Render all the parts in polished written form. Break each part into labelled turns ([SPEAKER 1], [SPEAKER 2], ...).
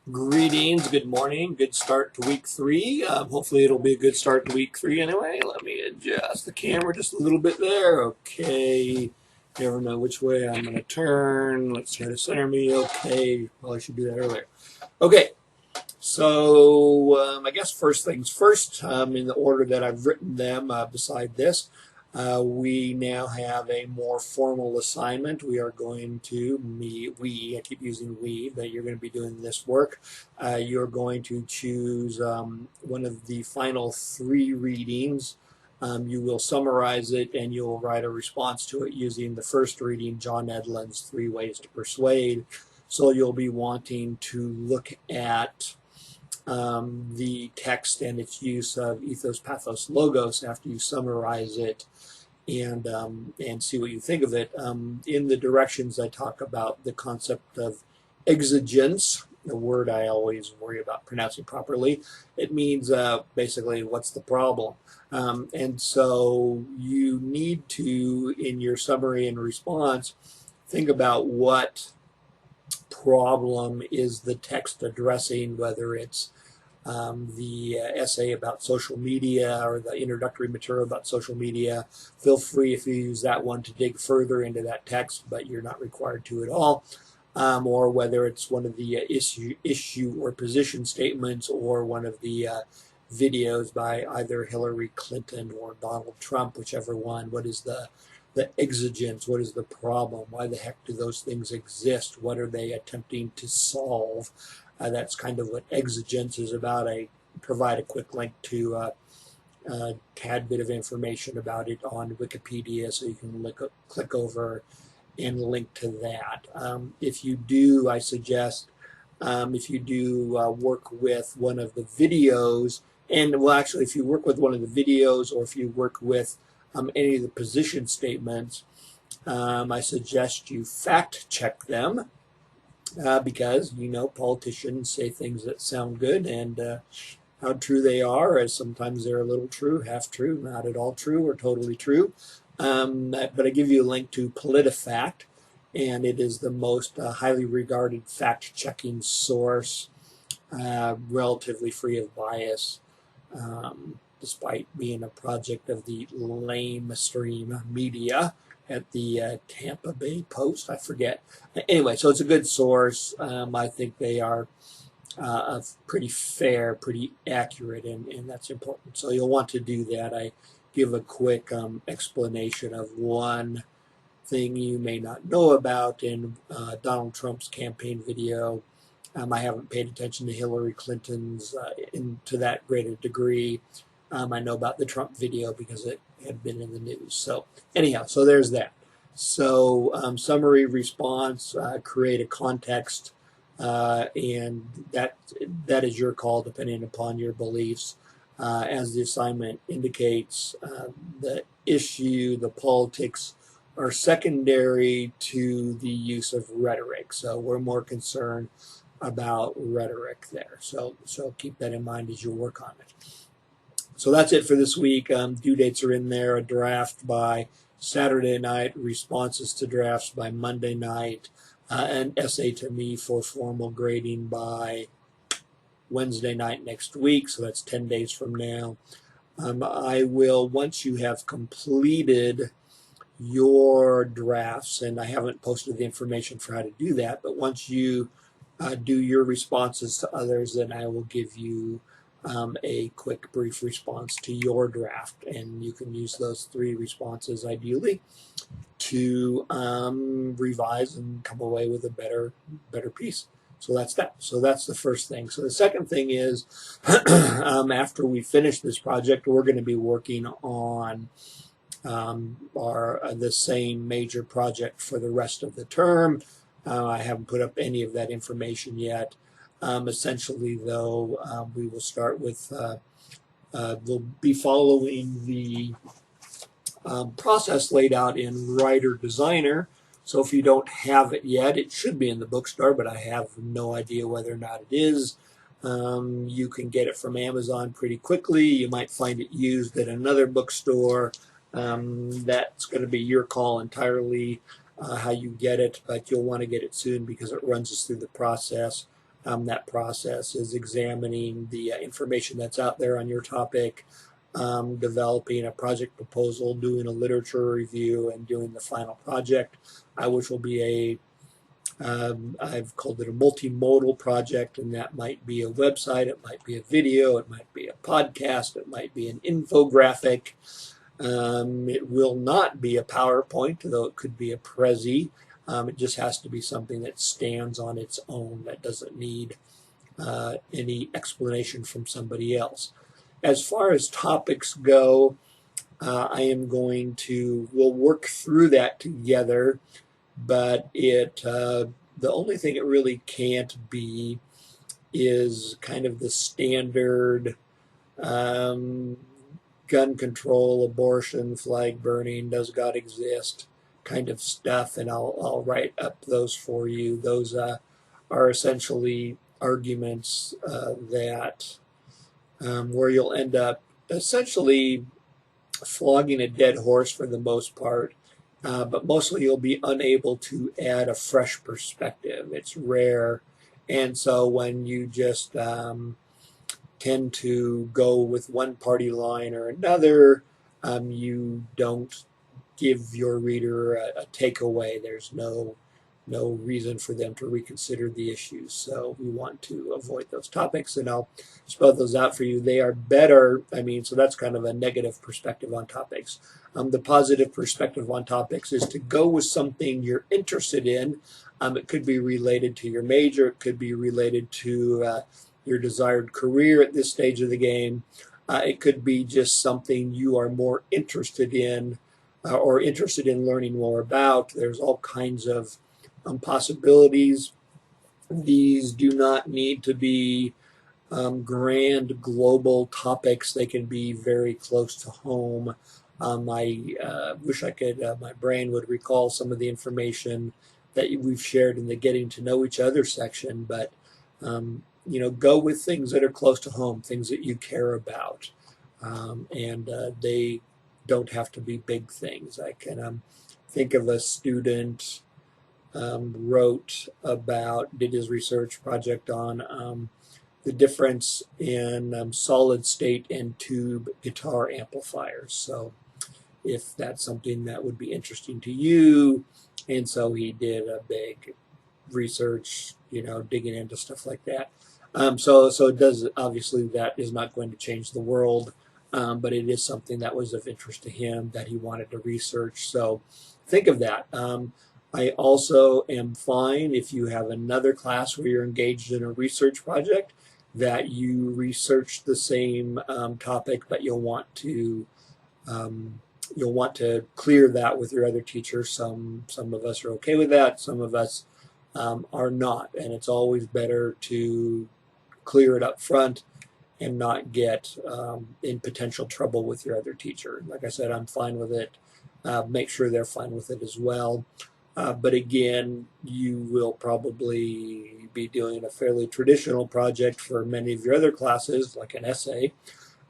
[SPEAKER 1] Greetings, good morning, good start to week three. Hopefully, it'll be a good start to week three anyway. Let me adjust the camera just a little bit there. Okay, never know which way I'm going to turn. Let's try to center me. Okay, well, I should do that earlier. Okay, so I guess first things first, in the order that I've written them, beside this, we now have a more formal assignment. We are going to I keep using we, but you're going to be doing this work. You're going to choose one of the final three readings. You will summarize it and you'll write a response to it using the first reading, John Edlund's Three Ways to Persuade. So you'll be wanting to look at the text and its use of ethos, pathos, logos after you summarize it and see what you think of it. In the directions, I talk about the concept of exigence, a word I always worry about pronouncing properly. It means basically what's the problem. And so you need to, in your summary and response, think about what problem is the text addressing, whether it's the essay about social media or the introductory material about social media. Feel free, if you use that one, to dig further into that text, but you're not required to at all. Or whether it's one of the issue or position statements, or one of the videos by either Hillary Clinton or Donald Trump, whichever one. What is the exigence? What is the problem? Why the heck do those things exist? What are they attempting to solve? That's kind of what exigence is about. I provide a quick link to a tad bit of information about it on Wikipedia, so you can click over and link to that. If you do, I suggest, if you do work with one of the videos, and well, actually, if you work with one of the videos, or if you work with any of the position statements, I suggest you fact check them, because politicians say things that sound good, and how true they are, as sometimes they're a little true, half true, not at all true, or totally true. But I give you a link to PolitiFact, and it is the most highly regarded fact-checking source, relatively free of bias, despite being a project of the lamestream media at the Tampa Bay Post. I forget. Anyway, so it's a good source. I think they are pretty fair, pretty accurate, and that's important. So you'll want to do that. I give a quick explanation of one thing you may not know about in Donald Trump's campaign video. I haven't paid attention to Hillary Clinton's to that great a degree. I know about the Trump video because it had been in the news. So anyhow, so there's that. So summary, response, create a context, and that is your call, depending upon your beliefs. As the assignment indicates, the issue, the politics, are secondary to the use of rhetoric. So we're more concerned about rhetoric there. So keep that in mind as you work on it. So that's it for this week. Due dates are in there. A draft by Saturday night, responses to drafts by Monday night, an essay to me for formal grading by Wednesday night next week. So that's 10 days from now. I will, once you have completed your drafts, and I haven't posted the information for how to do that, but once you do your responses to others, then I will give you a quick, brief response to your draft, and you can use those three responses ideally to revise and come away with a better piece. So that's that. So that's the first thing. So the second thing is, after we finish this project, we're going to be working on the same major project for the rest of the term. I haven't put up any of that information yet. Essentially, though, we will start with, we'll be following the process laid out in Writer Designer. So if you don't have it yet, it should be in the bookstore, but I have no idea whether or not it is. You can get it from Amazon pretty quickly. You might find it used at another bookstore. That's going to be your call entirely, how you get it, but you'll want to get it soon because it runs us through the process that process is examining the information that's out there on your topic, developing a project proposal, doing a literature review, and doing the final project, which will be I've called it a multimodal project, and that might be a website, it might be a video, it might be a podcast, it might be an infographic. It will not be a PowerPoint, though it could be a Prezi. It just has to be something that stands on its own, that doesn't need any explanation from somebody else. As far as topics go, we'll work through that together, but the only thing it really can't be is kind of the standard gun control, abortion, flag burning, does God exist kind of stuff, and I'll write up those for you. Those are essentially arguments that where you'll end up essentially flogging a dead horse for the most part, but mostly you'll be unable to add a fresh perspective. It's rare, and so when you just tend to go with one party line or another, you don't give your reader a takeaway. There's no reason for them to reconsider the issues. So we want to avoid those topics, and I'll spell those out for you. They are better. So that's kind of a negative perspective on topics. The positive perspective on topics is to go with something you're interested in. It could be related to your major. It could be related to your desired career at this stage of the game. It could be just something you are more interested in or interested in learning more about. There's all kinds of possibilities. These do not need to be grand global topics. They can be very close to home. I wish my brain would recall some of the information that we've shared in the getting to know each other section, but go with things that are close to home, things that you care about, and they don't have to be big things. I can think of a student did his research project on the difference in solid state and tube guitar amplifiers. So if that's something that would be interesting to you, and so he did a big research, digging into stuff like that. So it does, obviously that is not going to change the world, but it is something that was of interest to him that he wanted to research. So think of that. I also am fine if you have another class where you're engaged in a research project that you research the same topic, but you'll want to clear that with your other teachers. Some of us are okay with that. Some of us are not, and it's always better to clear it up front and not get in potential trouble with your other teacher. Like I said, I'm fine with it. Make sure they're fine with it as well. But again, you will probably be doing a fairly traditional project for many of your other classes, like an essay,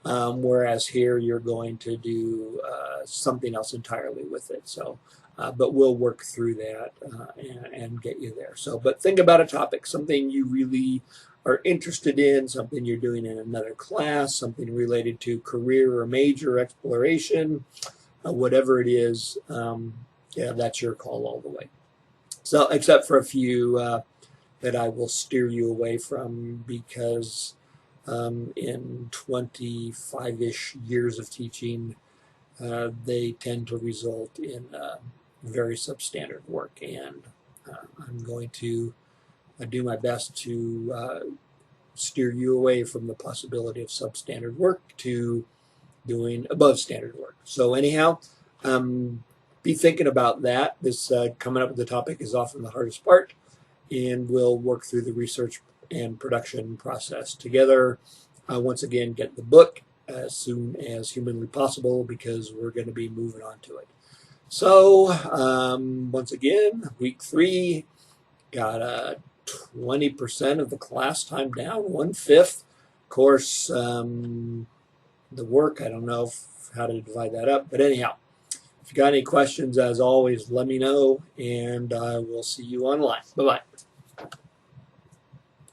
[SPEAKER 1] whereas here you're going to do something else entirely with it. So, but we'll work through that and get you there. So, but think about a topic, something you really are interested in, something you're doing in another class, something related to career or major exploration, whatever it is. That's your call all the way. So, except for a few that I will steer you away from because in 25-ish years of teaching, they tend to result in very substandard work, and I'm going to do my best to steer you away from the possibility of substandard work to doing above standard work. So anyhow, be thinking about that. This coming up with the topic is often the hardest part, and we'll work through the research and production process together. Once again, get the book as soon as humanly possible because we're going to be moving on to it. So once again, week 3, got 20% of the class time down, 1/5. Of course, the work, I don't know how to divide that up, but anyhow, if you got any questions, as always, let me know, and I will see you online. Bye-bye.